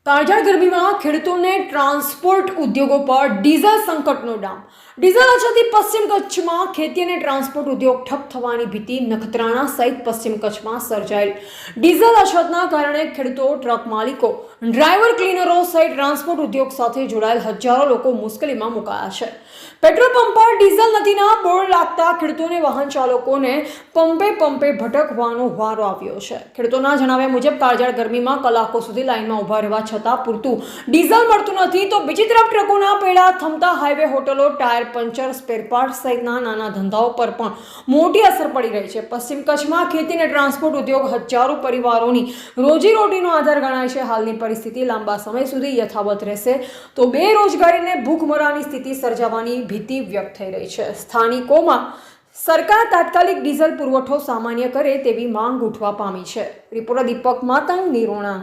કાળઝાળ ગરમીમાં ખેડૂતોને ટ્રાન્સપોર્ટ ઉદ્યોગો પર ડીઝલ સંકટનો ડામ. ડીઝલ અછતથી પશ્ચિમ કચ્છમાં ખેતી અને ટ્રાન્સપોર્ટ ઉદ્યોગ ઠપ થવાની ભીતિ. નખત્રાણા સહિત પશ્ચિમ કચ્છમાં સર્જાયેલ ડીઝલ અછતના કારણે ખેડૂતો, ટ્રક માલિકો, ડ્રાઈવર, ક્લીનરો સહિત ટ્રાન્સપોર્ટ ઉદ્યોગ સાથે જોડાયેલ હજારો લોકો મુશ્કેલીમાં મુકાયા છે. પેટ્રોલ પંપ પર ડીઝલ નથીના બોર્ડ લાગતા ખેડૂતોને, વાહન ચાલકોને પંપે ભટકવાનો વારો આવ્યો છે. ખેડૂતોના જણાવ્યા મુજબ કાળઝાળ ગરમીમાં કલાકો સુધી લાઇનમાં ઊભા રહેવા છતાં પૂરતું ડીઝલ મળતું નથી, તો બીજી તરફ ટ્રકોના પૈડા થમતા હાઈવે, હોટલો, ટાયર પંચર, સ્પેર પાર્ટ સહિતના નાના ધંધાઓ પર પણ મોટી અસર પડી રહી છે. પશ્ચિમ કચ્છમાં ખેતી અને ટ્રાન્સપોર્ટ ઉદ્યોગ હજારો પરિવારોની રોજીરોટીનો આધાર ગણાય છે. હાલની પરિસ્થિતિ લાંબા સમય સુધી યથાવત રહેશે તો બેરોજગારીને ભૂખમરાની સ્થિતિ સર્જાવાની ભીતિ વ્યક્ત થઈ રહી છે. સ્થાનિકોમાં સરકાર તાત્કાલિક ડીઝલ પુરવઠો સામાન્ય કરે તેવી માંગ ઉઠવા પામી છે. રિપોર્ટર દીપક માતંગ, નિરોણા.